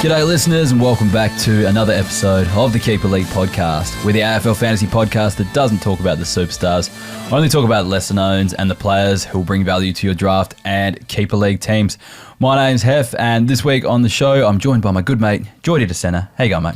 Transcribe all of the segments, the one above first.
G'day listeners and welcome back to another episode of the Keeper League podcast. We're the AFL fantasy podcast that doesn't talk about the superstars, only talk about lesser knowns and the players who will bring value to your draft and Keeper League teams. My name's Heff and this week on the show I'm joined by my good mate, Geordie DeSena. How you going, mate?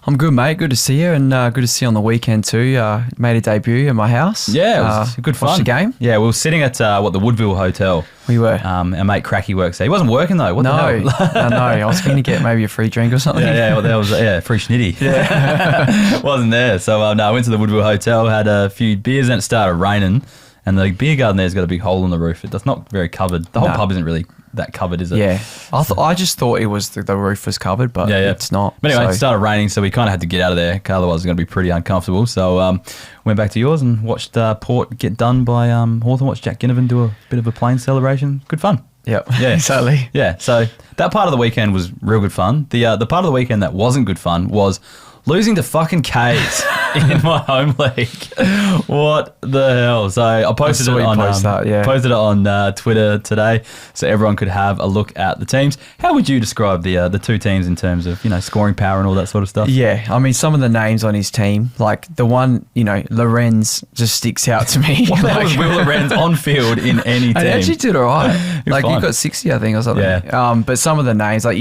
I'm good, mate. Good to see you, and good to see you on the weekend too. Made a debut at my house. Yeah, it was good fun. Watched the game. Yeah, we were sitting at the Woodville Hotel. We were. Our mate Cracky works there. He wasn't working though. What the hell? I know. I was going to get maybe a free drink or something. Well, there was free schnitty. Yeah, wasn't there. So no, I went to the Woodville Hotel, had a few beers, and it started raining. And the beer garden there's got a big hole in the roof. It's not very covered. The whole pub isn't really that covered, is it? Yeah. I just thought it was the roof was covered, but it's not. But anyway, it started raining, so we kind of had to get out of there. Otherwise, it was going to be pretty uncomfortable. So went back to yours and watched Port get done by Hawthorn. Watched Jack Ginnivan do a bit of a plane celebration. Good fun. Yep. Yeah. Exactly. Yeah. So that part of the weekend was real good fun. The part of the weekend that wasn't good fun was losing to fucking Kaes in my home league. What the hell? So I posted it on Twitter today so everyone could have a look at the teams. How would you describe the two teams in terms of, scoring power and all that sort of stuff? Yeah, I mean, some of the names on his team, like the one, Lorenz just sticks out to me. What the hell was Will Lorenz on field in any team? He actually did all right. Like, he got 60, I think, or something. Yeah. But some of the names, like,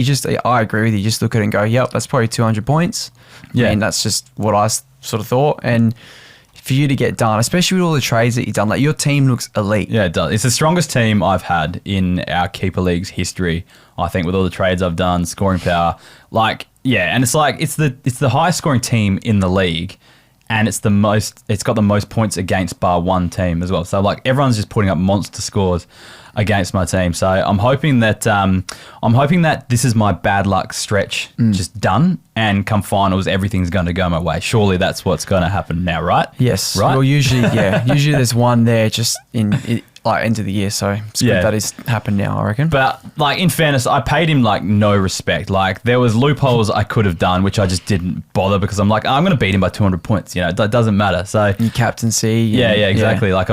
I agree with you. Just look at it and go, yep, that's probably 200 points. Yeah. And that's just what I sort of thought. And for you to get done, especially with all the trades that you've done, like your team looks elite. Yeah, it does. It's the strongest team I've had in our Keeper League's history, I think, with all the trades I've done, scoring power. And it's the highest scoring team in the league. And it's got the most points against bar one team as well. So everyone's just putting up monster scores against my team. So I'm hoping that this is my bad luck stretch just done, and come finals everything's going to go my way. Surely that's what's going to happen now, right? Yes. Right. Well, usually there's one there just end of the year. So it's good that has happened now, I reckon. But in fairness, I paid him no respect. There was loopholes I could have done, which I just didn't bother because I'm I'm going to beat him by 200 points. It doesn't matter. So captaincy. Yeah, exactly. Yeah.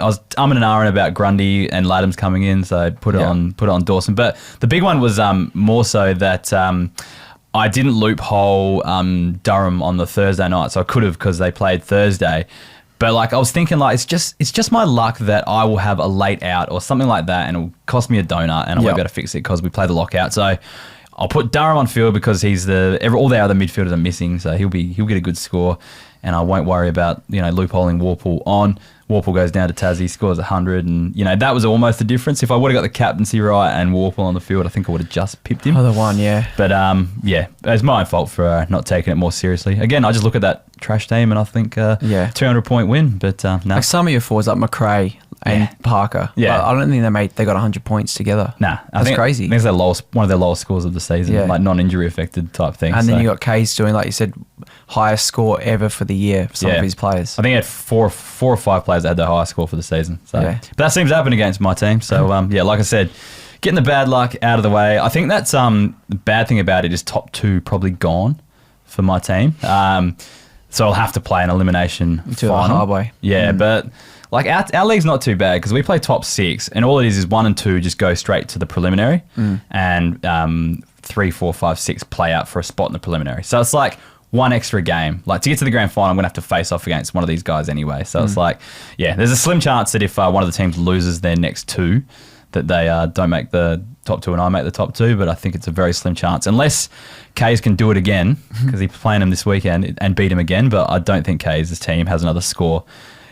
I was umming and ahhing about Grundy and Laddam's coming in, so I put it on Dawson. But the big one was more so that I didn't loophole Durham on the Thursday night, so I could have because they played Thursday. But I was thinking it's just my luck that I will have a late out or something like that, and it'll cost me a donut, and I won't be able to fix it because we play the lockout. So I'll put Durham on field because he's all the other midfielders are missing, so he'll get a good score, and I won't worry about loopholing Warple on. Warple goes down to Tassie, scores 100, and that was almost the difference. If I would have got the captaincy right and Warple on the field, I think I would have just pipped him. Other one, yeah. But it's my fault for not taking it more seriously. Again, I just look at that trash team and I think 200 point win. But no. Some of your forwards like McRae and Parker. Yeah, I don't think they got 100 points together. Nah, that's crazy. I think it's one of their lowest scores of the season, non-injury affected type thing. And then you got Kaes doing, like you said, highest score ever for the year for some of his players. I think he had four or five players that had the highest score for the season. So, but that seems to happen against my team. So like I said, getting the bad luck out of the way. I think that's the bad thing about it is top two probably gone for my team. So I'll have to play an elimination final. The hard way. Yeah, but our league's not too bad because we play top six, and all it is 1 and 2 just go straight to the preliminary, and 3, 4, 5, 6 play out for a spot in the preliminary. So it's one extra game. To get to the grand final, I'm going to have to face off against one of these guys anyway. So it's there's a slim chance that if one of the teams loses their next two, that they don't make the top two and I make the top two, but I think it's a very slim chance. Unless Kaes can do it again, because he's playing him this weekend and beat him again, but I don't think Kaes' team has another score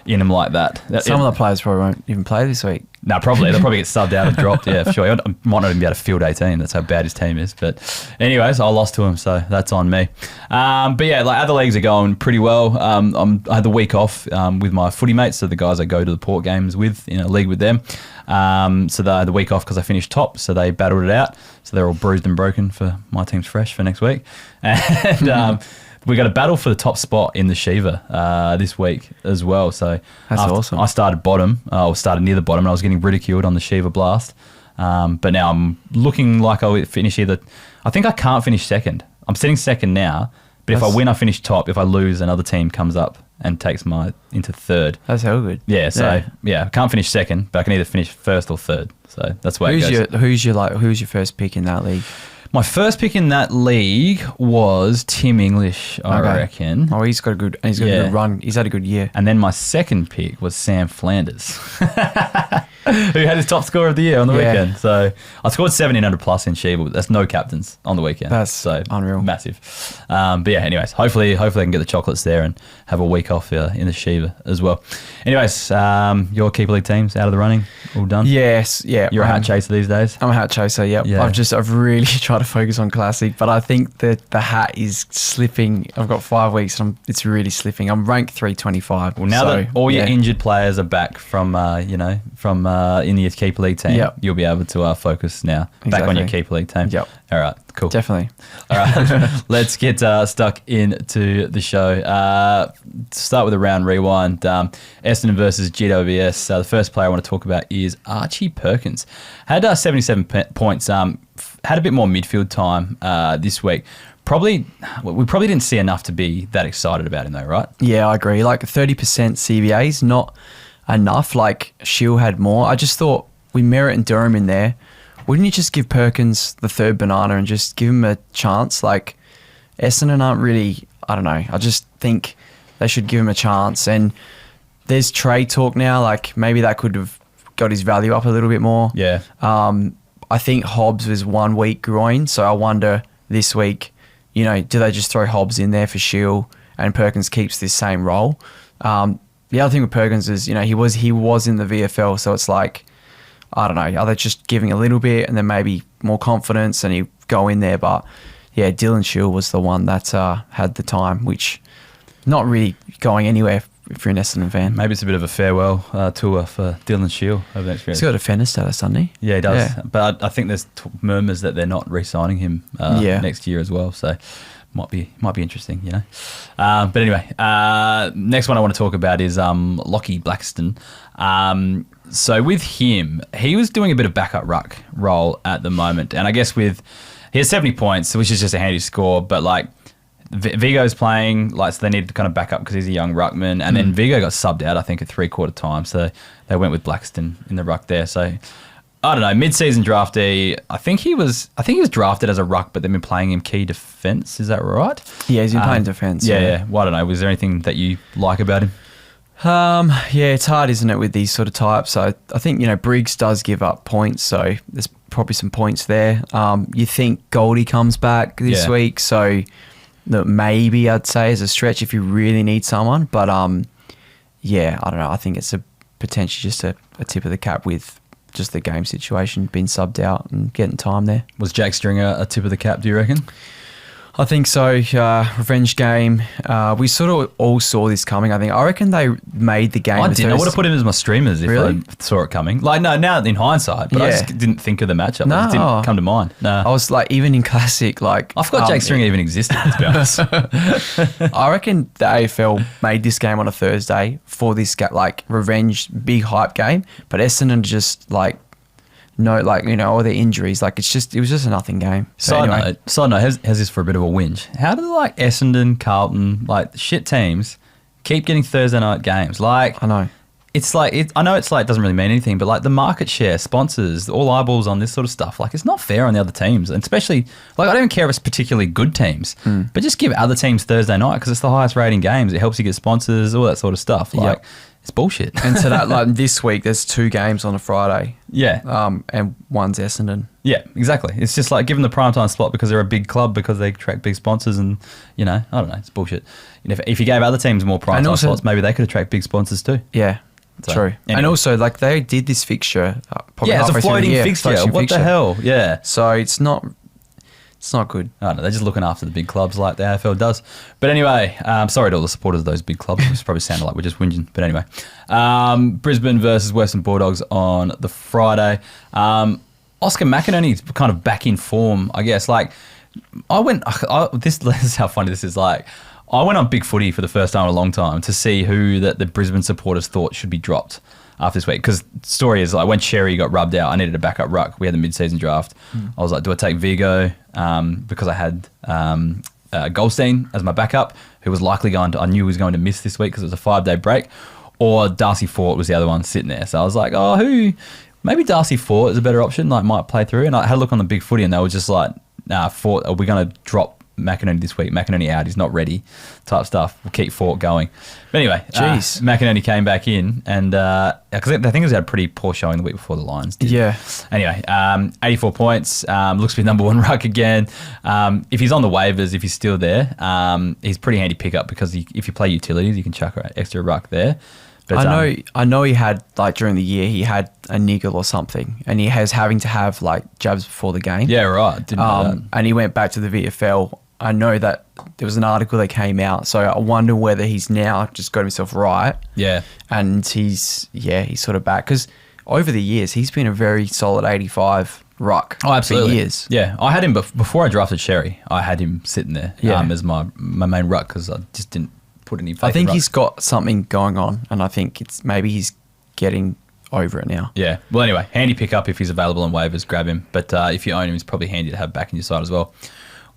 in him like that. Some of the players probably won't even play this week. No, probably. They'll probably get subbed out and dropped, for sure. I might not even be able to field 18. That's how bad his team is. But anyways, I lost to him, so that's on me. But other leagues are going pretty well. I had the week off with my footy mates, so the guys I go to the Port games with, in a league with them. So they had the week off because I finished top, so they battled it out. So they're all bruised and broken for my team's fresh for next week. And we got a battle for the top spot in the Shiva this week as well. So that's awesome. I started started near the bottom, and I was getting ridiculed on the Shiva Blast. But now I'm looking like I'll finish I think I can't finish second. I'm sitting second now, but if I win, I finish top. If I lose, another team comes up and takes into third. That's hell good. Yeah, so I can't finish second, but I can either finish first or third. So that's where it goes. Who's your first pick in that league? My first pick in that league was Tim English, I reckon. Oh, he's got a good run. He's had a good year. And then my second pick was Sam Flanders, who had his top score of the year on the weekend. So I scored 1700 plus in Sheba, but that's no captains on the weekend. That's so unreal. Massive. But yeah, anyways, hopefully I can get the chocolates there and have a week off in the Sheba as well. Anyways, your keeper league teams out of the running, all done? Yes, yeah. You're a hat chaser these days? I'm a hat chaser, yep. Yeah. I've really tried to focus on Classic, but I think that the hat is slipping. I've got 5 weeks and it's really slipping. I'm ranked 325. Well, now that all your injured players are back from in the keeper league team, you'll be able to focus now back on your keeper league team. Yep. All right, cool. Definitely. All right, let's get stuck into the show. Start with a round rewind. Essendon versus GWS. The first player I want to talk about is Archie Perkins. Had 77 points. Had a bit more midfield time this week. We probably didn't see enough to be that excited about him though, right? Yeah, I agree. Like 30% CBAs, not enough. Like Shield had more. I just thought we Merritt and Durham in there. Wouldn't you just give Perkins the third banana and just give him a chance? Like Essendon aren't really, I don't know. I just think they should give him a chance. And there's trade talk now. Like maybe that could have got his value up a little bit more. Yeah. I think Hobbs was 1 week groin. So I wonder this week, do they just throw Hobbs in there for Shield and Perkins keeps this same role? The other thing with Perkins is, he was in the VFL. So it's like, I don't know, are they just giving a little bit and then maybe more confidence and he go in there? But yeah, Dylan Shield was the one that had the time, which not really going anywhere if you're an Essendon fan. Maybe it's a bit of a farewell tour for Dylan Shield over the next few years. He's got a defender status, doesn't he? Yeah, he does. Yeah. But I think there's murmurs that they're not re-signing him next year as well. So might be interesting, But anyway, next one I want to talk about is Lockie Blackiston. So with him, he was doing a bit of backup ruck role at the moment. And I guess he has 70 points, which is just a handy score. But like Vigo's playing, so they needed to kind of back up because he's a young ruckman. And then Vigo got subbed out, I think, at 3/4 time. So they went with Blackiston in the ruck there. So I don't know, mid-season draftee. I think he was drafted as a ruck, but they've been playing him key defence. Is that right? Yeah, he's been playing defence. Yeah. Well, I don't know. Was there anything that you like about him? Yeah, it's hard, isn't it, with these sort of types? So I think, Briggs does give up points, so there's probably some points there. You think Goldie comes back this week, so that maybe I'd say is a stretch if you really need someone. But I don't know. I think it's potentially just a tip of the cap with just the game situation, being subbed out and getting time there. Was Jack Stringer a tip of the cap, do you reckon? I think so. Revenge game. We sort of all saw this coming. I reckon they made the game. I didn't. I would have put him as my streamers if I saw it coming. Like, no, now in hindsight, but I just didn't think of the matchup. No. It didn't come to mind. No. I was like, even in Classic, like... I forgot Jake Stringer even existed, to be honest. I reckon the AFL made this game on a Thursday for this, revenge, big hype game, but Essendon just, all the injuries, it was just a nothing game. Side note, has this for a bit of a whinge. How do Essendon, Carlton, shit teams keep getting Thursday night games? I know. I know it doesn't really mean anything, but the market share, sponsors, all eyeballs on this sort of stuff, it's not fair on the other teams. And especially, I don't even care if it's particularly good teams, but just give other teams Thursday night because it's the highest rating games. It helps you get sponsors, all that sort of stuff. It's bullshit. And so that, this week, there's 2 games on a Friday. Yeah. And one's Essendon. Yeah, exactly. It's just give them the primetime spot because they're a big club, because they attract big sponsors, and, I don't know, it's bullshit. If you gave other teams more primetime spots, maybe they could attract big sponsors too. Yeah, true. Anyway. And also, they did this fixture probably it's a floating fixture. What the hell? Yeah. So it's not good. I don't know. They're just looking after the big clubs like the AFL does. But anyway, sorry to all the supporters of those big clubs. It probably sounded like we're just whinging. But anyway, Brisbane versus Western Bulldogs on the Friday. Oscar McInerney's kind of back in form, I guess. This is how funny this is. I went on Big Footy for the first time in a long time to see who the Brisbane supporters thought should be dropped after this week. Because the story is, when Cherry got rubbed out, I needed a backup ruck. We had the mid-season draft. I was like, do I take Vigo? Because I had Goldstein as my backup, who was likely I knew he was going to miss this week because it was a 5-day break. Or Darcy Fort was the other one sitting there. So I was like, maybe Darcy Fort is a better option, might play through. And I had a look on the Big Footy and they were just Fort, are we going to drop McInerney this week? McInerney out, he's not ready, type stuff. We'll keep Fort going. But anyway, McInerney came back in, and because I think he had a pretty poor showing the week before the Lions did. Yeah. Anyway, 84 points, looks to be number one ruck again. If he's on the waivers, if he's still there, he's pretty handy pickup because if you play utilities, you can chuck an extra ruck there. But, I know he had, like, during the year, he had a niggle or something, and he was having to have, like, jabs before the game. Yeah, right. Didn't know that. And he went back to the VFL. I know that there was an article that came out, so I wonder whether he's now just got himself right. Yeah. And he's sort of back. Because over the years, he's been a very solid 85 ruck. Oh, absolutely. For years. Yeah. I had him, before I drafted Sherry, I had him sitting there as my main ruck because I just didn't put any faith I think in he's got something going on, and I think maybe he's getting over it now. Yeah. Well, anyway, handy pickup if he's available on waivers, grab him. But if you own him, he's probably handy to have back in your side as well.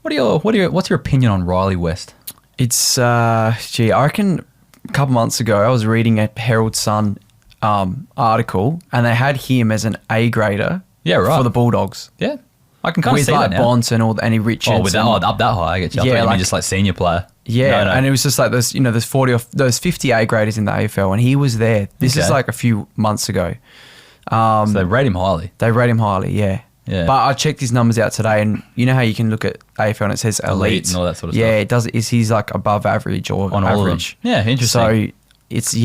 What's your opinion on Riley West? It's I reckon a couple months ago I was reading a Herald Sun article, and they had him as an A grader. Yeah, right. For the Bulldogs. Yeah. I can kind of see like that now. Bonds and any Richards. Oh, with that, up that high, I get you. I thought you meant just like senior player. Yeah, No. and it was just like there's 50 A graders in the AFL, and he was there. This is like a few months ago. So they rate him highly. They rate him highly, yeah. Yeah. But I checked his numbers out today, and you know how you can look at AFL and it says elite and all that sort of stuff. stuff. It does. He's like above average or on average. All of them. Yeah, interesting. So it's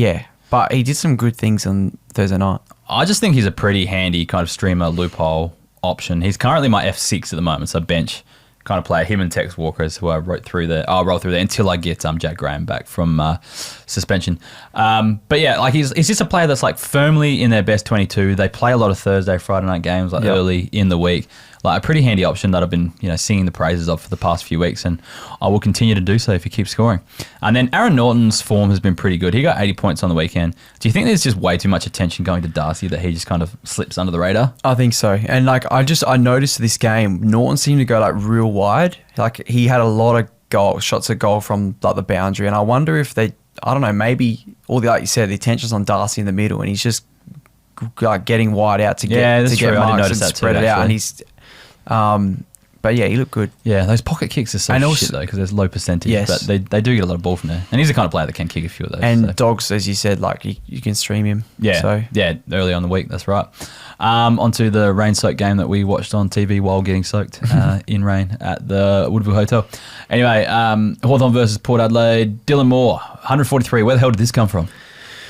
but he did some good things on Thursday night. I just think he's a pretty handy kind of streamer loophole option. He's currently my F6 at the moment, so bench kind of player. Him and Tex Walkers, who I'll roll through there until I get Jack Graham back from suspension. But yeah, like he's just a player that's like firmly in their best 22. They play a lot of Thursday, Friday night games early in the week. Like a pretty handy option that I've been singing the praises of for the past few weeks, and I will continue to do so if he keeps scoring. And then Aaron Norton's form has been pretty good. He got 80 points on the weekend. Do you think there's just way too much attention going to Darcy that he just kind of slips under the radar? I think so. And like I noticed this game, Norton seemed to go like real wide. Like he had a lot of shots at goal from like the boundary, and I wonder if I don't know, maybe like you said, the attention's on Darcy in the middle, and he's just like getting wide out to get marks and spread it out, and he's. But yeah, he looked good. Yeah, those pocket kicks are so shit though because there's low percentage. Yes. But they do get a lot of ball from there, and he's the kind of player that can kick a few of those. And Dogs, as you said, like you can stream him. Yeah, early on the week, that's right. Onto the rain-soaked game that we watched on TV while getting soaked in rain at the Woodville Hotel. Anyway, Hawthorn versus Port Adelaide. Dylan Moore, 143. Where the hell did this come from?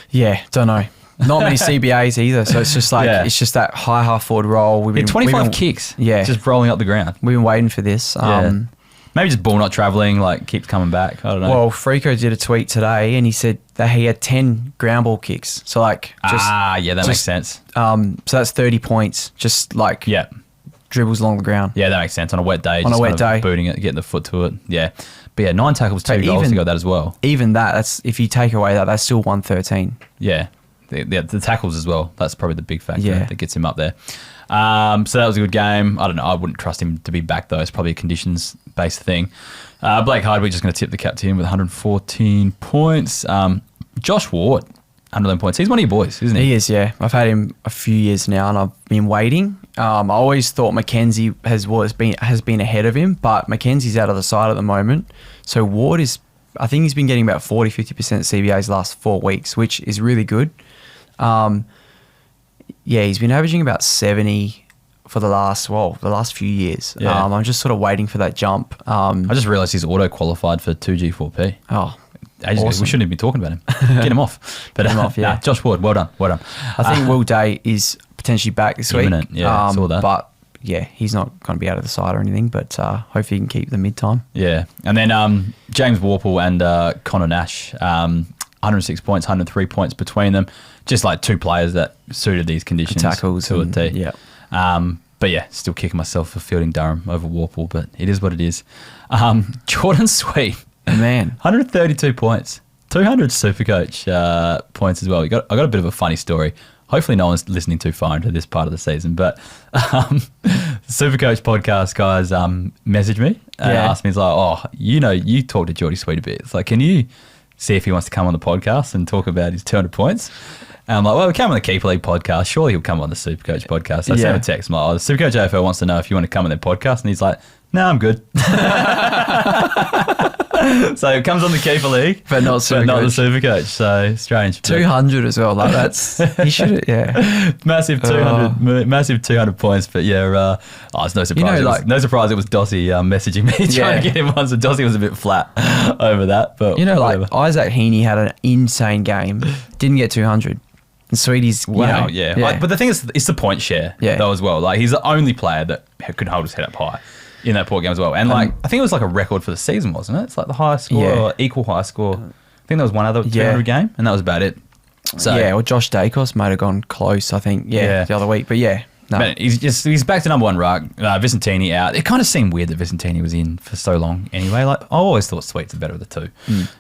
Yeah, don't know. Not many CBAs either, so it's just like it's just that high half forward roll. We've been 25 kicks, just rolling up the ground. We've been waiting for this. Maybe just ball not travelling, like keeps coming back. I don't know. Well, Frico did a tweet today, and he said that he had 10 ground ball kicks. So like, that makes sense. So that's 30 points, just like dribbles along the ground. Yeah, that makes sense on a wet day. Booting it, getting the foot to it. Yeah, but yeah, 9 tackles, 2 goals. You got that as well. Even that's if you take away that, that's still 113. Yeah. The tackles as well. That's probably the big factor that gets him up there. So that was a good game. I don't know. I wouldn't trust him to be back though. It's probably a conditions-based thing. Blake Hardwick just going to tip the cap to him with 114 points. Josh Ward, 111 points. He's one of your boys, isn't he? He is, yeah. I've had him a few years now, and I've been waiting. I always thought Mackenzie has been ahead of him, but Mackenzie's out of the side at the moment. So Ward is, I think he's been getting about 40-50% CBAs the last 4 weeks, which is really good. He's been averaging about 70 for the last few years. Yeah. I'm just sort of waiting for that jump. I just realised he's auto-qualified for 2G4P. Oh, awesome. We shouldn't even be talking about him. Get him off. But, Get him off, yeah. Josh Ward, well done. I think Will Day is potentially back this week. Yeah, saw that. But yeah, he's not going to be out of the side or anything, but hopefully he can keep the mid-time. Yeah. And then James Warple and Connor Nash, 106 points, 103 points between them. Just like 2 players that suited these conditions. Tackles. To a T. Yeah. But yeah, still kicking myself for fielding Durham over Warple, but it is what it is. Jordan Sweet. Man. 132 points. 200 Supercoach points as well. I got a bit of a funny story. Hopefully no one's listening too far into this part of the season, but Supercoach podcast guys messaged me and asked me, it's like, you talked to Jordy Sweet a bit. It's like, can you see if he wants to come on the podcast and talk about his 200 points. And I'm like, well, we came on the Keeper League podcast. Surely he'll come on the Supercoach podcast. So I sent him a text. I'm like, the Supercoach AFL wants to know if you want to come on their podcast. And he's like, no, I'm good. So it comes on the Keeper League, but not the Supercoach. So strange. 200 as well. Like that's he should. Yeah, massive 200 points. But yeah, it's no surprise. No surprise. It was Dossie messaging me trying to get him on. So Dossie was a bit flat over that. But like Isaac Heaney had an insane game. Didn't get 200. And Sweetie's wow. But the thing is, it's the point share though as well. Like he's the only player that could hold his head up high in that Port game as well. And I think it was like a record for the season, wasn't it? It's like the highest score or equal high score. I think there was one other 200 game, and that was about it. So or Josh Dacos might have gone close, I think. The other week. But no. But he's back to number one ruck. Vicentini out. It kind of seemed weird that Vicentini was in for so long anyway. Like I always thought Sweet's the better of the two.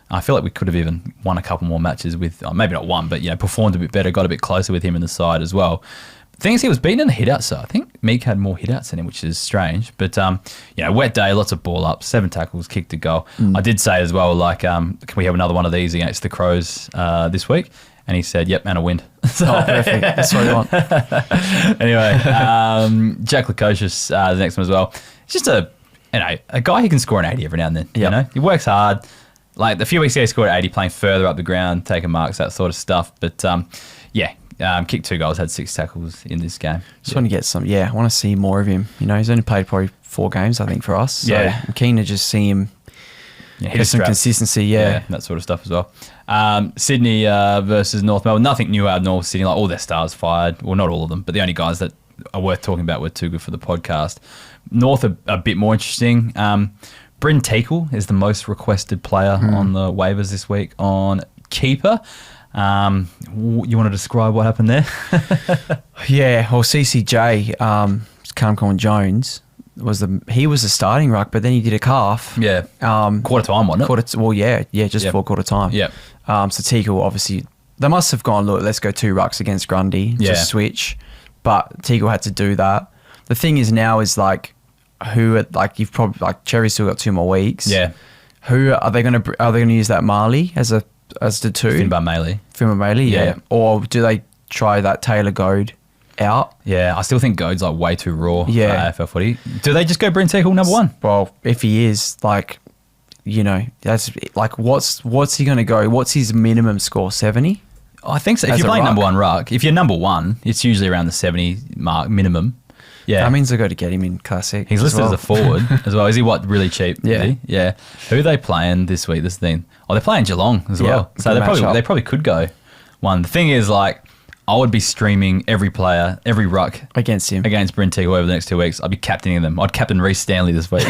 I feel like we could have even won a couple more matches with, maybe not one, but performed a bit better, got a bit closer with him in the side as well. The thing is, he was beaten in the hit-out, so I think Meek had more hit-outs than him, which is strange. But, wet day, lots of ball ups, 7 tackles, kicked a goal. I did say as well, like, can we have another one of these against the Crows this week? And he said, yep, and a win. Perfect. That's what I want. Anyway, Jack Lukosius, the next one as well. He's just a guy who can score an 80 every now and then. You know, he works hard. Like, the few weeks ago, he scored 80, playing further up the ground, taking marks, that sort of stuff. But, kicked 2 goals, had 6 tackles in this game. Just want to get some, I want to see more of him. He's only played probably 4 games, I think, for us. So I'm keen to just see him get some consistency. That sort of stuff as well. Sydney versus North Melbourne. Nothing new out of North Sydney. Like all their stars fired. Well, not all of them, but the only guys that are worth talking about were too good for the podcast. North are a bit more interesting. Bryn Teakle is the most requested player on the waivers this week on Keeper. You want to describe what happened there? CCJ, Callum Collins-Jones, he was the starting ruck, but then he did a calf. Quarter time, wasn't it? Just before quarter time. So Teakle, obviously, they must have gone, look, let's go 2 rucks against Grundy, just switch. But Teakle had to do that. The thing is now is you've probably Cherry's still got 2 more weeks. Who are they going to use that Marley as the 2? Finbar Maley, Or do they try that Taylor Goad out? I still think Goad's way too raw for AFL footy. Do they just go Bryn Teakle number 1? Well, if he is, that's what's he going to go? What's his minimum score? 70? I think so. If you're playing number 1 ruck, if you're number 1, it's usually around the 70 mark minimum. That means they've got to get him in Classic. He's listed as a forward as well. Is he really cheap? Yeah. Who are they playing this week? This thing. They're playing Geelong as well. So they probably could go 1. The thing is, I would be streaming every player, every ruck against Bryn Teakle over the next 2 weeks. I'd be captaining them. I'd captain Reece Stanley this week.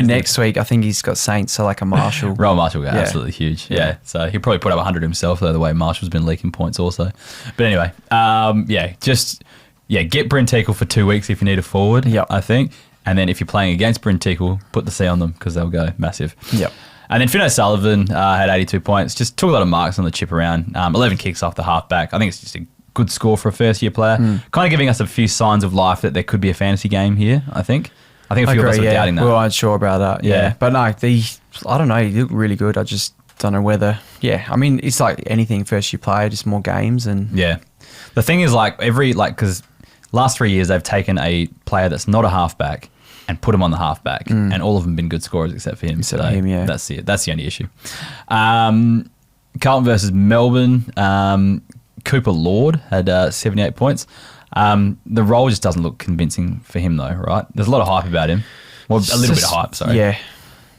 Next week I think he's got Saints, so like a Marshall. Rowan Marshall, absolutely huge. So he'll probably put up 100 himself, though, the way Marshall's been leaking points also. But anyway, get Bryn Teakle for 2 weeks if you need a forward, I think. And then if you're playing against Bryn Teakle, put the C on them because they'll go massive. And then Finn O'Sullivan had 82 points, just took a lot of marks on the chip around, 11 kicks off the halfback. I think it's just a good score for a first-year player. Kind of giving us a few signs of life that there could be a fantasy game here, I think. I think a few of us are doubting that. We weren't sure about that, But no, I don't know, he looked really good. I just don't know whether, I mean, it's like anything first-year player, just more games. And the thing is, because last 3 years they've taken a player that's not a halfback and put him on the halfback, and all of them been good scorers except for him. That's it. That's the only issue. Carlton versus Melbourne. Cooper Lord had 78 points. The role just doesn't look convincing for him, though, right? There's a lot of hype about him. Well, a little bit of hype, sorry. Yeah.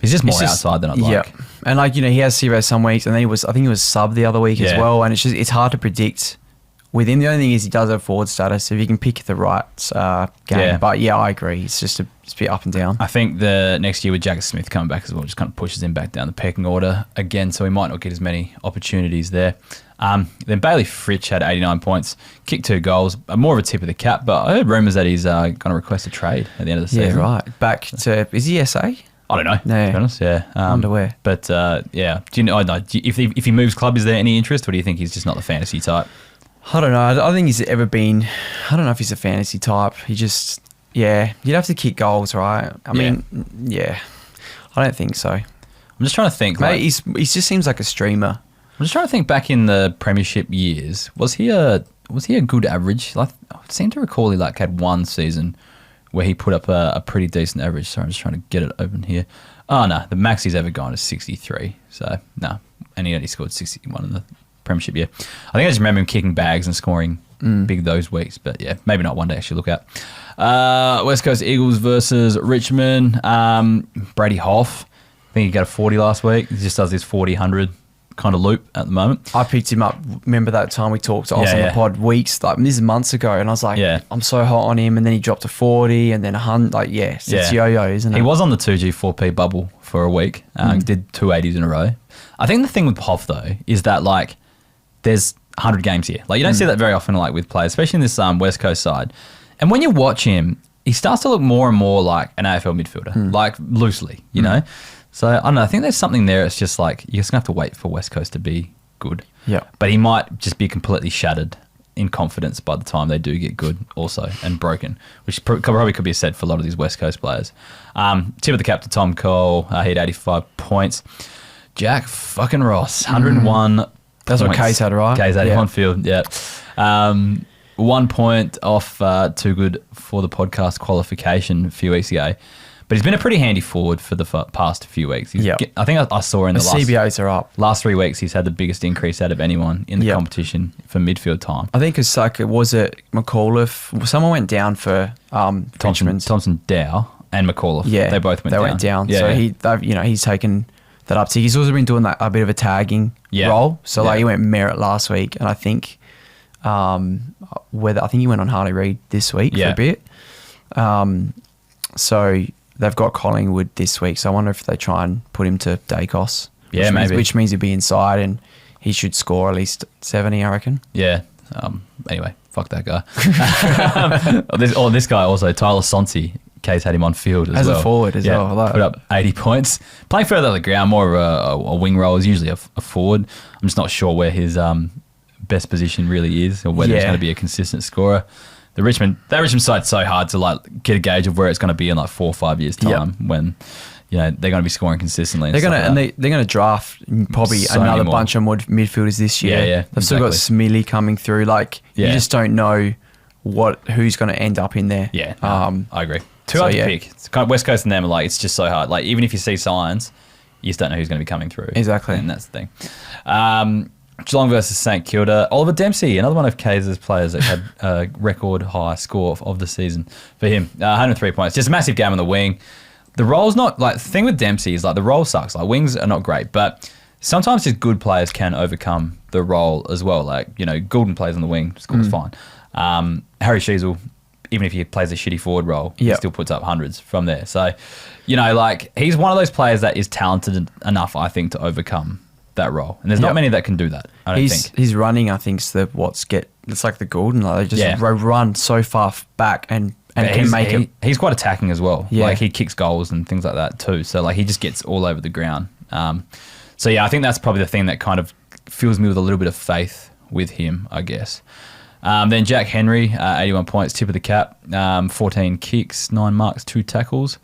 He's just more outside than I'd like. And he has zero some weeks, and then I think he was sub the other week as well, and it's hard to predict with him. The only thing is he does have forward status, so if you can pick the right game. Yeah. But I agree. It's just a bit up and down. I think the next year with Jagger Smith coming back as well just kind of pushes him back down the pecking order again, so he might not get as many opportunities there. Then Bailey Fritsch had 89 points, kicked 2 goals, more of a tip of the cap, but I heard rumours that he's going to request a trade at the end of the season. Yeah, right. Back to, is he SA? I don't know, to be honest, underwear. But, do you know, if he moves club, is there any interest, or do you think he's just not the fantasy type? I don't know. I don't think he's ever been... I don't know if he's a fantasy type. He just... you'd have to kick goals, right? I mean, I don't think so. I'm just trying to think. Mate, he just seems like a streamer. I'm just trying to think back in the premiership years. Was he a good average? Like, I seem to recall he had one season where he put up a pretty decent average. Sorry, I'm just trying to get it open here. Oh, no, the max he's ever gone is 63. So, no. And he only scored 61 in the premiership year. I think I just remember him kicking bags and scoring big those weeks. But, yeah, maybe not one to actually look at. West Coast Eagles versus Richmond. Brady Hoff. I think he got a 40 last week. He just does this 40-100 kind of loop at the moment. I picked him up. Remember that time we talked? I was on the pod weeks, this is months ago, and I was like, I'm so hot on him. And then he dropped to 40, and then 100. It's yo-yo, isn't it? He was on the 2G 4P bubble for a week. Did 280s in a row. I think the thing with Hoff though is that there's 100 games here. You don't see that very often with players, especially in this West Coast side. And when you watch him, he starts to look more and more like an AFL midfielder, loosely, you know. So, I don't know, I think there's something there. It's just you're just going to have to wait for West Coast to be good. Yeah. But he might just be completely shattered in confidence by the time they do get good also and broken, which probably could be said for a lot of these West Coast players. Tip of the cap to Tom Cole. He had 85 points. Jack fucking Ross, 101 That's what Kaes had, right? Kaes had him on field, yeah. 1 point off too good for the podcast qualification a few weeks ago. But he's been a pretty handy forward for the past few weeks. I think I saw in the CBAs are up. Last 3 weeks, he's had the biggest increase out of anyone in the competition for midfield time. I think it's was it McAuliffe? Someone went down for Thompson Dow and McAuliffe. Yeah, they both went down. Yeah, so he's taken that uptick. He's also been doing a bit of a tagging role. So he went merit last week, and I think I think he went on Harley Reid this week for a bit. So they've got Collingwood this week, so I wonder if they try and put him to Dacos. Yeah, maybe. Which means he'll be inside and he should score at least 70, I reckon. Yeah. Anyway, fuck that guy. This guy also, Tyler Sonsi. Kaes had him on field as well. As a forward as well. Put up 80 points. Playing further up the ground, more of a wing role, is usually a forward. I'm just not sure where his best position really is or whether he's going to be a consistent scorer. That Richmond side's so hard to get a gauge of where it's going to be in 4 or 5 years' time when they're going to be scoring consistently. They're going to draft probably another bunch of midfielders this year. Yeah, they've still got Smilly coming through. You just don't know who's going to end up in there. Yeah, I agree. Too hard to pick. It's kind of West Coast and them are it's just so hard. Even if you see signs, you just don't know who's going to be coming through. Exactly, and that's the thing. Geelong versus St Kilda. Oliver Dempsey, another one of Kaes' players that had a record high score of the season for him. 103 points. Just a massive game on the wing. The role's not, the thing with Dempsey is the role sucks. Wings are not great, but sometimes just good players can overcome the role as well. Goulden plays on the wing, scores fine. Harry Sheasel, even if he plays a shitty forward role, he still puts up hundreds from there. So, he's one of those players that is talented enough, I think, to overcome that role, and there's not many that can do that. I don't think his running. I think it's it's like the Gordon. They just run so far back and can make it. He's quite attacking as well. Yeah. He kicks goals and things like that too. So he just gets all over the ground. I think that's probably the thing that kind of fills me with a little bit of faith with him, I guess. Then Jack Henry, 81 points, tip of the cap, 14 kicks, 9 marks, 2 tackles.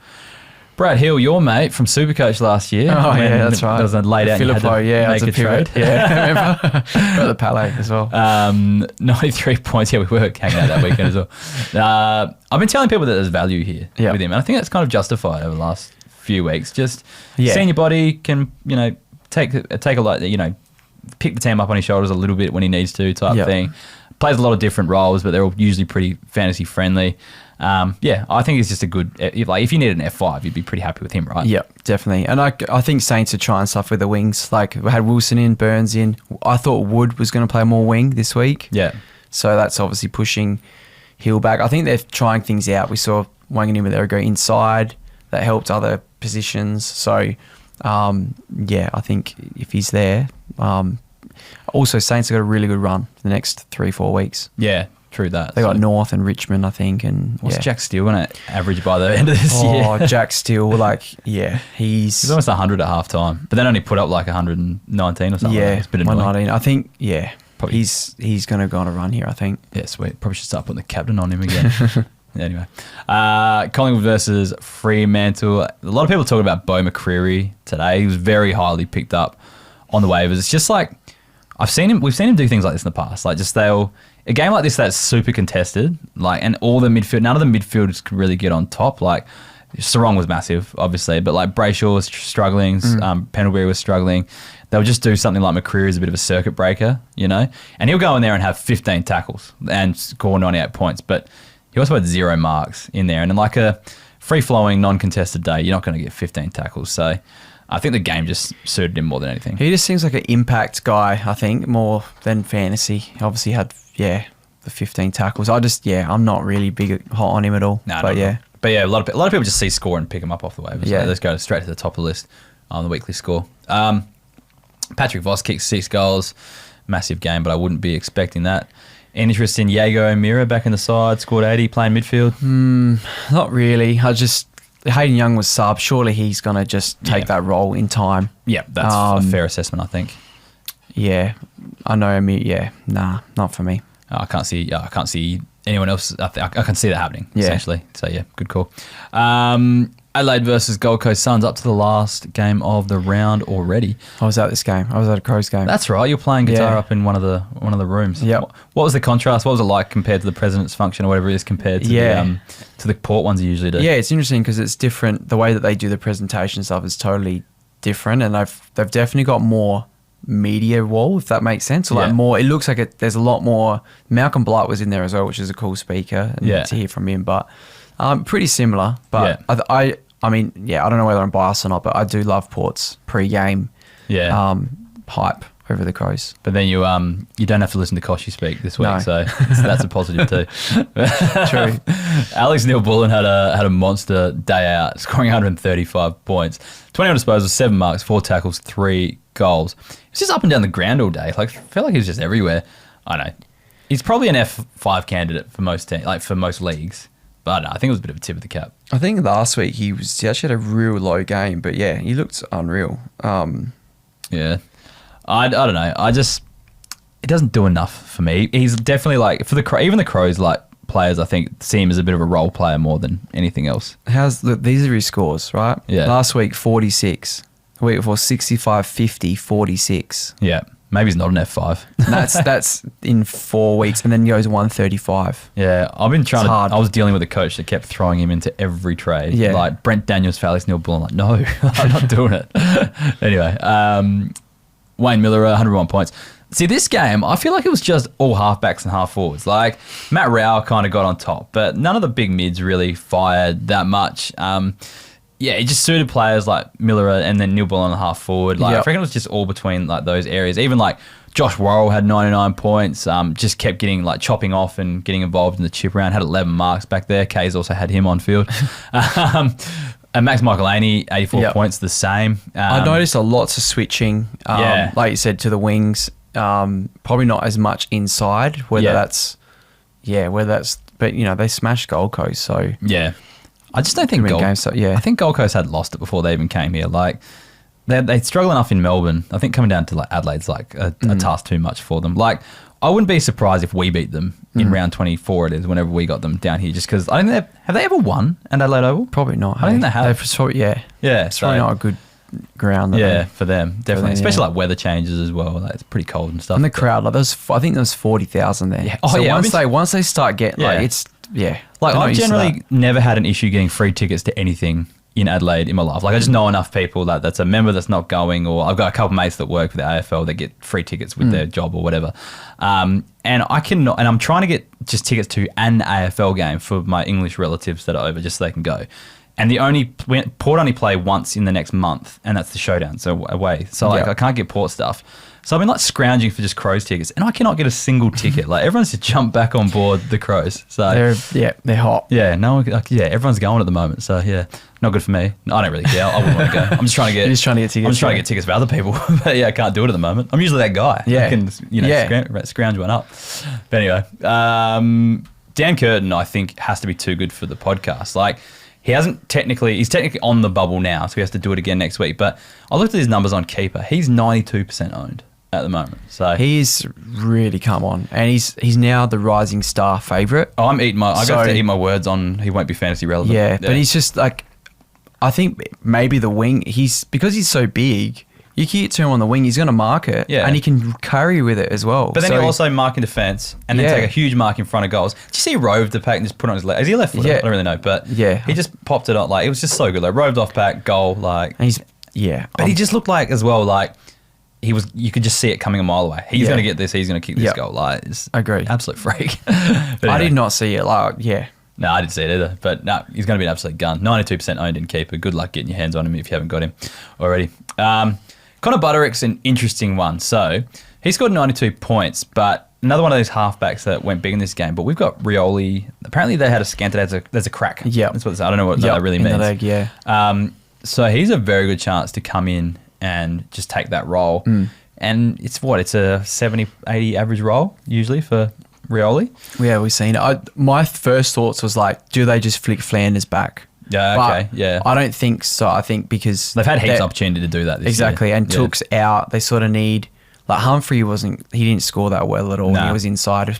Brad Hill, your mate from Supercoach last year. Oh, that's right. There was a laid out Filippo, and you had to make a trade. Yeah, got the Palais as well. 93 points. Yeah, we were hanging out that weekend as well. I've been telling people that there's value here with him, and I think that's kind of justified over the last few weeks. Just seeing your body can, take a lot, pick the team up on his shoulders a little bit when he needs to type thing. Plays a lot of different roles, but they're all usually pretty fantasy friendly. I think it's just a good. If you need an F5, you'd be pretty happy with him, right? Yeah, definitely. And I think Saints are trying stuff with the wings. We had Wilson in, Burns in. I thought Wood was going to play more wing this week. Yeah. So that's obviously pushing Hill back. I think they're trying things out. We saw Wanganima go inside. That helped other positions. So, I think if he's there. Also, Saints have got a really good run for the next 3-4 weeks. Yeah. True that. They got North and Richmond, I think. And what's Jack Steele going to average by the end of this year? Oh, Jack Steele, he's almost 100 at half time, but then only put up 119 or something. Yeah, it's a bit annoying. 119. I think, probably. He's going to go on a run here, I think. Yeah, sweet. Probably should start putting the captain on him again. Anyway, Collingwood versus Fremantle. A lot of people talking about Beau McCreary today. He was very highly picked up on the waivers. It's just like we've seen him do things like this in the past. Like just a game like this that's super contested, like, and all the midfield, none of the midfielders could really get on top. Like Sarong was massive, obviously, but like Brayshaw was struggling, Pendlebury was struggling. They'll just do something like McCreary is a bit of a circuit breaker, you know, and he'll go in there and have 15 tackles and score 98 points, but he also had 0 marks in there. And in like a free-flowing, non-contested day, you're not going to get 15 tackles. So I think the game just suited him more than anything. He just seems like an impact guy, I think, more than fantasy. He obviously had, the 15 tackles. I'm not really hot on him at all. No, but yeah, a lot of people just see score and pick him up off the waivers. Yeah, let's go straight to the top of the list on the weekly score. Patrick Voss kicked 6 goals, massive game, but I wouldn't be expecting that. Any interest in Jago O'Meara back in the side, scored 80, playing midfield? Not really. Hayden Young was sub. Surely he's going to just take that role in time. Yeah, that's a fair assessment, I think. Yeah, I know O'Meara. Yeah, nah, not for me. I can't see anyone else. I can see that happening, essentially. So, yeah, good call. Adelaide versus Gold Coast Suns, up to the last game of the round already. I was at this game. I was at a Crows game. That's right. You're playing guitar up in one of the rooms. Yep. What was the contrast? What was it like compared to the President's Function or whatever it is compared to the Port ones you usually do? Yeah, it's interesting because it's different. The way that they do the presentation stuff is totally different, and they've definitely got more media wall, if that makes sense. Or more. It looks like there's a lot more. Malcolm Blight was in there as well, which is a cool speaker to hear from him. But pretty similar. But I mean, I don't know whether I'm biased or not, but I do love Port's pre-game hype over the Crows. But then you don't have to listen to Koshy speak this week, so that's a positive too. True. Alex Neil-Bullen had a monster day out, scoring 135 points, 21 disposals, 7 marks, 4 tackles, 3 goals. He's just up and down the ground all day. Like, I felt like he was just everywhere. I know. He's probably an F5 candidate for most for most leagues. But I think it was a bit of a tip of the cap. I think last week he actually had a real low game, but he looked unreal. Yeah. I don't know. It doesn't do enough for me. He's definitely like, even the Crows, like, players, I think, see him as a bit of a role player more than anything else. These are his scores, right? Yeah. Last week, 46. The week before, 65, 50, 46. Yeah. Maybe he's not an F5. That's in 4 weeks, and then he goes 135. Yeah, I was dealing with a coach that kept throwing him into every trade. Yeah. Like Brent Daniels for Alex Neil-Bullen. Like, no, I'm not doing it. Anyway, Wayne Miller, 101 points. See, this game, I feel like it was just all halfbacks and half forwards. Like, Matt Rowell kind of got on top, but none of the big mids really fired that much. It just suited players like Miller and then Neil-Bullen on the half forward. Like, I reckon it was just all between like those areas. Even like Josh Worrell had 99 points, just kept getting like chopping off and getting involved in the chip round, had 11 marks back there. Kaes also had him on field. And Max Michael-Aney, 84 points, the same. I noticed a lots of switching, like you said, to the wings. Probably not as much inside, but they smashed Gold Coast, so yeah. I just don't think I think Gold Coast had lost it before they even came here. Like they struggle enough in Melbourne. I think coming down to like Adelaide's like a task too much for them. Like I wouldn't be surprised if we beat them in round 24. It is whenever we got them down here, just because I don't think have they ever won at Adelaide Oval? Probably not. I don't think they have. It's probably not a good ground. For them definitely, especially like weather changes as well. Like it's pretty cold and stuff. And the crowd, like I think there's 40,000 there. Yeah. Oh, so once they start getting like it's. Yeah. Like, I've generally never had an issue getting free tickets to anything in Adelaide in my life. Like, I just know enough people that's a member that's not going, or I've got a couple mates that work for the AFL that get free tickets with their job or whatever. And I'm trying to get just tickets to an AFL game for my English relatives that are over just so they can go. And Port only play once in the next month, and that's the showdown, so away. So, I can't get Port stuff. So I've been like scrounging for just Crows tickets, and I cannot get a single ticket. Like everyone's just jumped back on board the Crows. So they're hot. Yeah, everyone's going at the moment. So not good for me. I don't really care. I wouldn't want to go. I'm just trying to get. You're just trying to get tickets. I'm just trying to get tickets for other people. But I can't do it at the moment. I'm usually that guy. Yeah, I can scrounge one up. But anyway, Dan Curtin I think has to be too good for the podcast. Like. He's technically on the bubble now, so he has to do it again next week. But I looked at his numbers on Keeper. He's 92% owned. at the moment. So he's really come on, and he's now the rising star favourite. Oh, I got to eat my words on he won't be fantasy relevant. Yeah, but he's just like, I think maybe the wing, because he's so big, you can get to him on the wing, he's going to mark it, and he can carry with it as well. But then he'll also mark in defence and then take a huge mark in front of goals. Did you see Rove the pack and just put on his leg? Is he a left footer? I don't really know, but he just popped it up. Like, it was just so good. Like, roved off back, goal, like. And but he just looked like, as well, like, you could just see it coming a mile away. He's going to get this. He's going to kick this goal. Like, it's agreed. Absolute freak. I did not see it. Like, No, I didn't see it either. But no, he's going to be an absolute gun. 92% owned in keeper. Good luck getting your hands on him if you haven't got him already. Connor Butterick's an interesting one. So he scored 92 points, but another one of those halfbacks that went big in this game. But we've got Rioli. Apparently they had a scan today. There's a crack. Yeah, that's what I don't know what that really means. In the leg, so he's a very good chance to come in and just take that role. And it's a 70, 80 average role usually for Rioli. Yeah, we've seen it. My first thoughts was like, do they just flick Flanders back? Yeah, okay, yeah. I don't think so. I think because they've had heaps of opportunity to do that this year. And Took's out. They sort of need, like, Humphrey he didn't score that well at all. He was inside.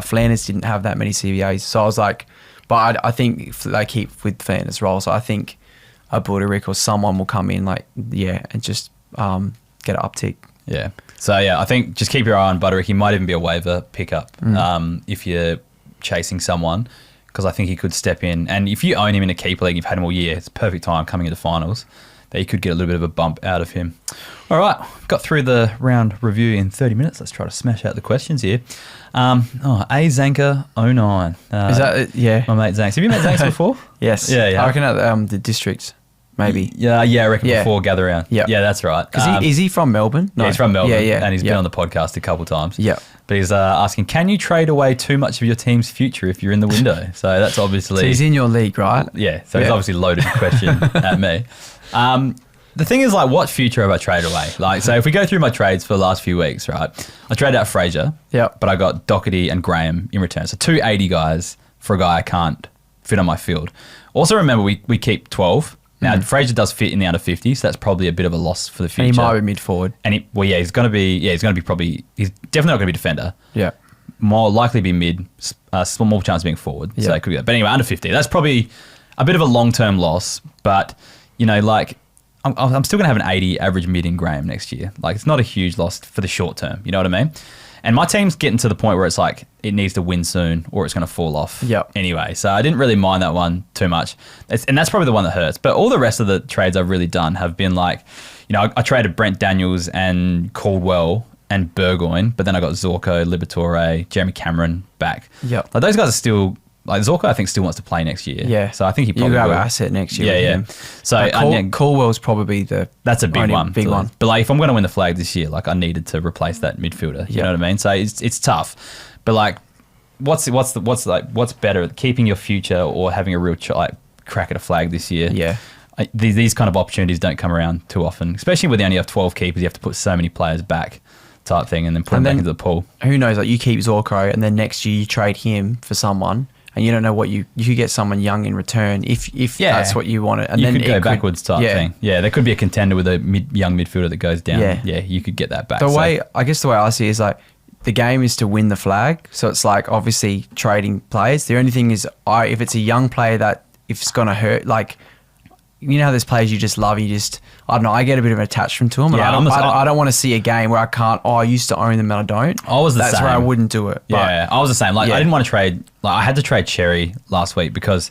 Flanders didn't have that many CVAs. So I was like, but I think if they keep with Flanders' role. So I think a Butterick or someone will come in, and just get an uptick. Yeah. So, I think just keep your eye on Butterick. He might even be a waiver pickup if you're chasing someone, because I think he could step in. And if you own him in a keeper league, you've had him all year, it's a perfect time coming into finals, that you could get a little bit of a bump out of him. All right. Got through the round review in 30 minutes. Let's try to smash out the questions here. A Zanka 09. Is that it? Yeah. My mate Zanks. Have you met Zanks before? Yes. Yeah. I reckon at the districts. Maybe. Yeah, I reckon before Gather Round. Yeah, that's right. Is he from Melbourne? No. Yeah, he's from Melbourne. Yeah. And he's been on the podcast a couple of times. Yeah. But he's asking, can you trade away too much of your team's future if you're in the window? So that's obviously... So he's in your league, right? Yeah. So he's obviously loaded the question at me. The thing is, like, what future have I traded away? Like, so if we go through my trades for the last few weeks, right? I traded out Fraser. Yeah. But I got Doherty and Graham in return. So 2 80 guys for a guy I can't fit on my field. Also remember, we keep 12. Now, Fraser does fit in the under 50, so that's probably a bit of a loss for the future. And he might be mid-forward. And he's going to be definitely not going to be defender. Yeah. More likely be mid, more chance of being forward. Yeah. So it could be that. But anyway, under 50, that's probably a bit of a long-term loss, but, like, I'm still going to have an 80 average mid in Graham next year. Like, it's not a huge loss for the short term, you know what I mean? And my team's getting to the point where it's like it needs to win soon or it's going to fall off anyway. So I didn't really mind that one too much. And that's probably the one that hurts. But all the rest of the trades I've really done have been like, I traded Brent Daniels and Caldwell and Burgoyne, but then I got Zorko, Liberatore, Jeremy Cameron back. Yep. Like, those guys are still... Like, Zorko, I think, still wants to play next year. Yeah. So I think he probably will. You have an asset next year. Yeah. So Caldwell's probably that's a big one. Big one. But, like, if I'm going to win the flag this year, like, I needed to replace that midfielder. You know what I mean? So it's tough. But, like, what's better, keeping your future or having a real crack at a flag this year? Yeah. These kind of opportunities don't come around too often, especially when you only have 12 keepers. You have to put so many players back, type thing, and then put them back into the pool. Who knows? Like, you keep Zorko, and then next year you trade him for someone. And you don't know what you could get someone young in return if that's what you wanted. And you then could go backwards type thing. Yeah, there could be a contender with a young midfielder that goes down. Yeah, you could get that back. I guess the way I see it is like the game is to win the flag. So it's like obviously trading players. The only thing is if it's a young player that if it's going to hurt, like, you know how there's players you just love, I don't know, I get a bit of an attachment to them. And I don't want to see a game where I used to own them and I don't. That's where I wouldn't do it. But I was the same. Like, I didn't want to trade. Like, I had to trade Cherry last week because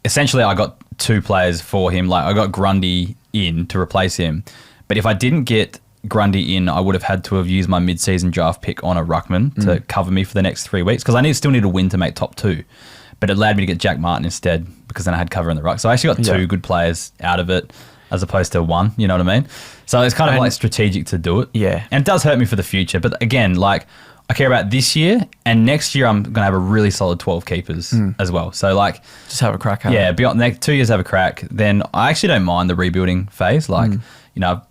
essentially I got 2 players for him. Like, I got Grundy in to replace him. But if I didn't get Grundy in, I would have had to have used my mid-season draft pick on a ruckman to cover me for the next 3 weeks because I still need a win to make top 2. But it allowed me to get Jack Martin instead because then I had cover in the ruck. So I actually got 2 good players out of it as opposed to 1, you know what I mean? So it's kind of like strategic to do it. Yeah. And it does hurt me for the future. But again, like, I care about this year, and next year I'm going to have a really solid 12 keepers as well. So, like... Just have a crack at it. Yeah, beyond the next 2 years have a crack. Then I actually don't mind the rebuilding phase. Like, I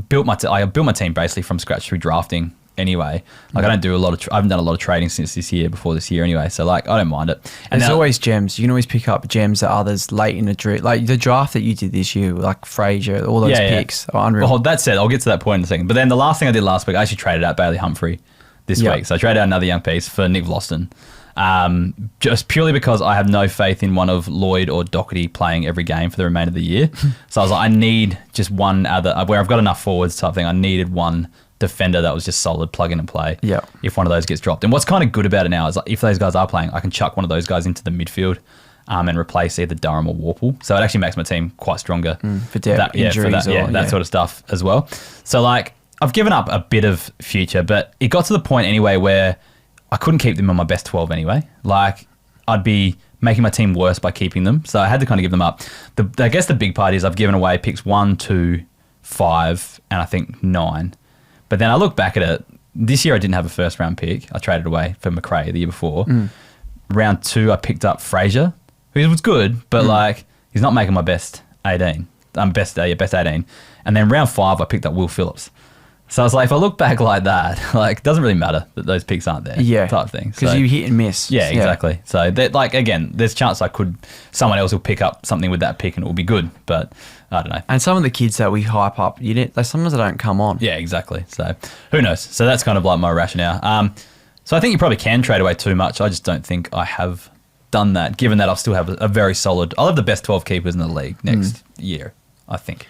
built my team basically from scratch through drafting anyway. Like I don't do a lot of, I haven't done a lot of trading since before this year anyway. So like I don't mind it. And there's always gems. You can always pick up gems that others late in the draft. Like the draft that you did this year, like Fraser, all those picks are unreal. Well, that said, I'll get to that point in a second. But then the last thing I did last week, I actually traded out Bailey Humphrey this week. So I traded out another young piece for Nick Vlauston. Just purely because I have no faith in one of Lloyd or Doherty playing every game for the remainder of the year. So I was like, I need just one other, where I've got enough forwards type thing, I needed one defender that was just solid, plug in and play. Yeah. If one of those gets dropped. And what's kind of good about it now is like, if those guys are playing, I can chuck one of those guys into the midfield and replace either Durham or Warple. So it actually makes my team quite stronger. For depth, injuries. That sort of stuff as well. So like, I've given up a bit of future, but it got to the point anyway where I couldn't keep them on my best 12 anyway. Like, I'd be making my team worse by keeping them. So I had to kind of give them up. I guess the big part is I've given away picks 1, 2, 5, and I think 9. But then I look back at it. This year I didn't have a first round pick. I traded away for McRae the year before. Round 2 I picked up Fraser, who was good, but like he's not making my best 18. Best 18. And then round 5 I picked up Will Phillips. So I was like, if I look back like that, like it doesn't really matter that those picks aren't there. Yeah. Type thing. Because you hit and miss. Yeah, exactly. So like again, there's a chance someone else will pick up something with that pick and it will be good, but I don't know. And some of the kids that we hype up, sometimes they don't come on. Yeah, exactly. So who knows? So that's kind of like my rationale. So I think you probably can trade away too much. I just don't think I have done that, given that I'll still have a very solid, I'll have the best 12 keepers in the league next year, I think.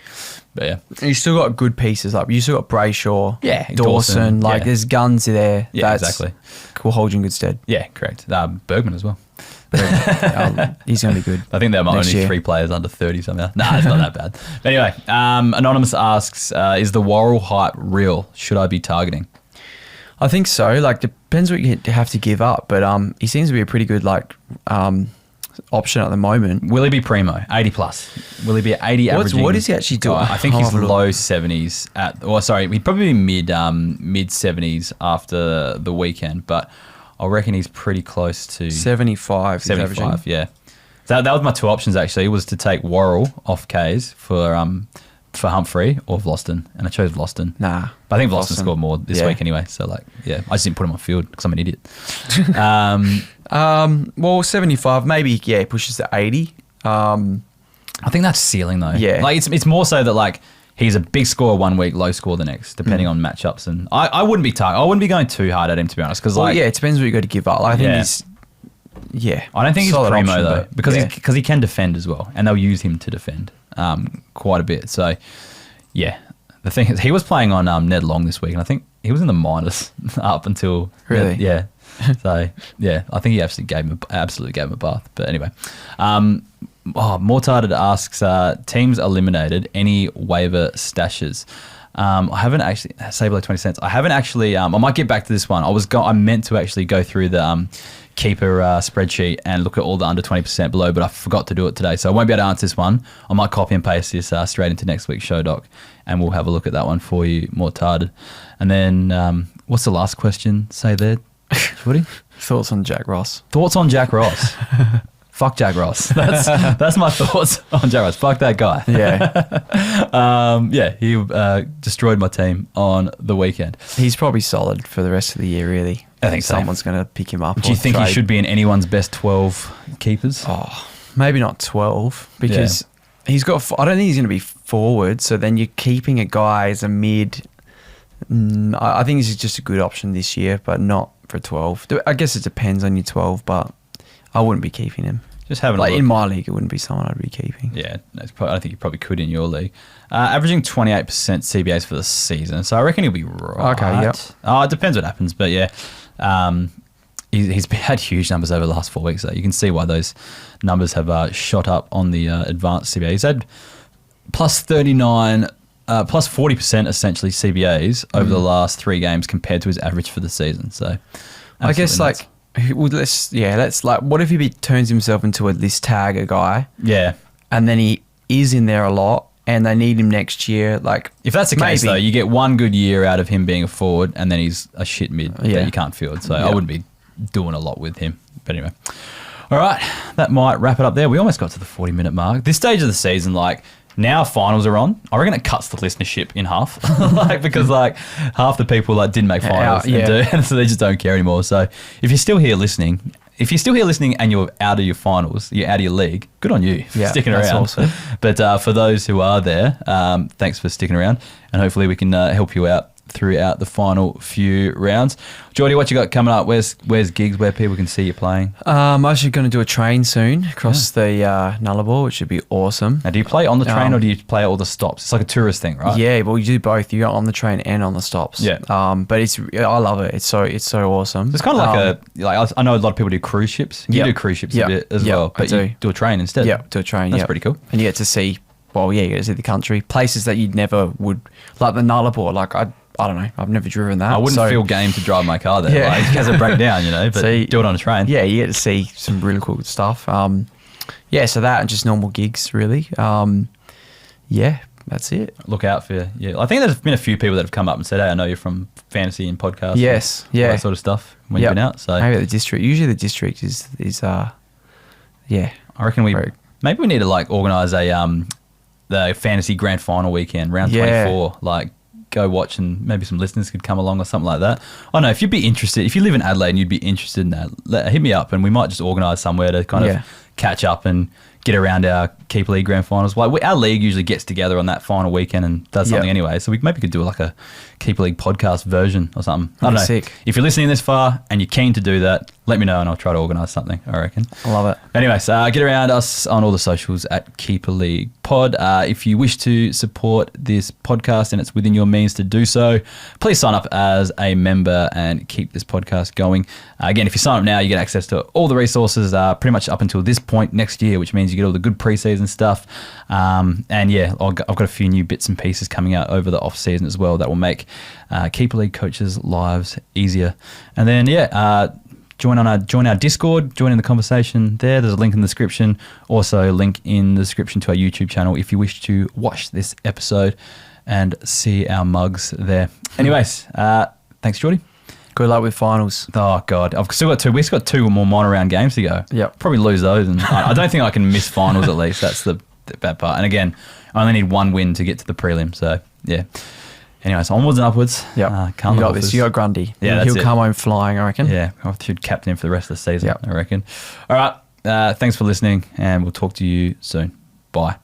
But yeah. And you still got good pieces up. You still got Brayshaw, Dawson. Dawson. Like there's guns there. Yeah, exactly. Will hold you in good stead. Yeah, correct. Bergman as well. He's going to be good. I think they're my only 3 players under 30 somehow. Nah, it's not that bad. But anyway, Anonymous asks, is the Worrell hype real? Should I be targeting? I think so. Like, depends what you have to give up. But he seems to be a pretty good option at the moment. Will he be primo? 80 plus. Will he be 80 averaging? What is he actually doing? I think he's low 70s he'd probably be mid 70s after the weekend, but I reckon he's pretty close to 75. 75, yeah. So that was my 2 options actually, was to take Worrell off Kaes for Humphrey or Vlauston, and I chose Vlauston. Nah. But I think Vlauston scored more this week anyway, so like, yeah, I just didn't put him on field because I'm an idiot. Well, 75, maybe, it pushes to 80. I think that's ceiling though. Yeah. Like it's more so that like he's a big scorer one week, low score the next, depending on matchups. And I wouldn't be going too hard at him, to be honest. Because it depends what you got to give up. Like, I think he's, I don't think he's primo option, though, because he can defend as well, and they'll use him to defend quite a bit. So yeah, the thing is, he was playing on Ned Long this week, and I think he was in the minus up until really. So yeah, I think he absolutely gave him a bath. But anyway, Mortarded asks, teams eliminated, any waiver stashes? I haven't actually, say below 20 cents. I haven't actually, I might get back to this one. I meant to actually go through the keeper spreadsheet and look at all the under 20% below, but I forgot to do it today. So I won't be able to answer this one. I might copy and paste this straight into next week's show doc, and we'll have a look at that one for you, Mortarded. And then, what's the last question? Say there, Footy? Thoughts on Jack Ross? Thoughts on Jack Ross? Fuck Jack Ross. That's my thoughts on Jack Ross. Fuck that guy. Yeah. He destroyed my team on the weekend. He's probably solid for the rest of the year, really. I think someone's going to pick him up. Do you think he should be in anyone's best 12 keepers? Oh, maybe not 12 because he's got. I don't think he's going to be forward. So then you're keeping a guy as a mid. I think this is just a good option this year, but not for 12. I guess it depends on your 12, but I wouldn't be keeping him. Just having a look. In my league, it wouldn't be someone I'd be keeping. Yeah, I think you probably could in your league. Averaging 28% CBAs for the season, so I reckon he'll be right. Okay, yep. It depends what happens, but yeah. He's had huge numbers over the last 4 weeks, though. You can see why those numbers have shot up on the advanced CBA. He's had plus 39, plus 40% essentially CBAs over the last 3 games compared to his average for the season. So I guess nuts. Let's what if he turns himself into a list tagger guy? Yeah. And then he is in there a lot and they need him next year. Like, if that's the case, though, you get one good year out of him being a forward and then he's a shit mid that you can't field. So I wouldn't be doing a lot with him. But anyway. All right. That might wrap it up there. We almost got to the 40-minute mark. This stage of the season, like, now finals are on. I reckon it cuts the listenership in half, because half the people didn't make finals and so they just don't care anymore. So if you're still here listening, and you're out of your finals, you're out of your league, good on you for sticking around. Awesome. But for those who are there, thanks for sticking around, and hopefully we can help you out throughout the final few rounds. Geordie, what you got coming up? Where's gigs where people can see you playing? I'm actually going to do a train soon across the Nullarbor, which should be awesome. Now, do you play on the train or do you play all the stops? It's like a tourist thing, right? Yeah, well, you do both. You go on the train and on the stops. Yeah. But I love it. It's so awesome. It's kind of I know a lot of people do cruise ships. You do cruise ships a bit as well, but you do a train instead. Yeah, do a train. That's pretty cool. And you get to see, you get to see the country, places that you never would, like the Nullarbor. I don't know. I've never driven that. I wouldn't feel game to drive my car there. Yeah. It has a breakdown, but do it on a train. Yeah, you get to see some really cool stuff. So that and just normal gigs, really. That's it. Look out for I think there's been a few people that have come up and said, hey, I know you're from fantasy and podcasts. Yes, all that sort of stuff when you've been out. So maybe the district. Usually the district is I reckon maybe we need to organise the fantasy grand final weekend, round 24. Go watch, and maybe some listeners could come along or something like that. I don't know, if you'd be interested, if you live in Adelaide and you'd be interested in that, hit me up and we might just organise somewhere to kind of catch up and get around our Keeper League grand finals. Our league usually gets together on that final weekend and does something anyway, so we maybe could do a Keeper League podcast version or something. I don't know. Sick. If you're listening this far and you're keen to do that, let me know and I'll try to organise something, I reckon. I love it. Anyways, get around us on all the socials at Keeper League Pod. If you wish to support this podcast and it's within your means to do so, please sign up as a member and keep this podcast going. Again, if you sign up now, you get access to all the resources pretty much up until this point next year, which means you get all the good pre-season stuff. I've got a few new bits and pieces coming out over the off-season as well that will make Keeper League coaches' lives easier. And then, join our Discord, join in the conversation there. There's a link in the description. Also, a link in the description to our YouTube channel if you wish to watch this episode and see our mugs there. Anyways, thanks, Geordie. Good luck with finals. Oh, God. I've still got two. We've got two more minor round games to go. Yep. Probably lose those. And I don't think I can miss finals at least. That's the bad part. And again, I only need one win to get to the prelim. So, yeah. Anyways, onwards and upwards. Yeah. You got this. You got Grundy. Yeah, He'll come home flying, I reckon. Yeah. I should captain him for the rest of the season, I reckon. All right. Thanks for listening, and we'll talk to you soon. Bye.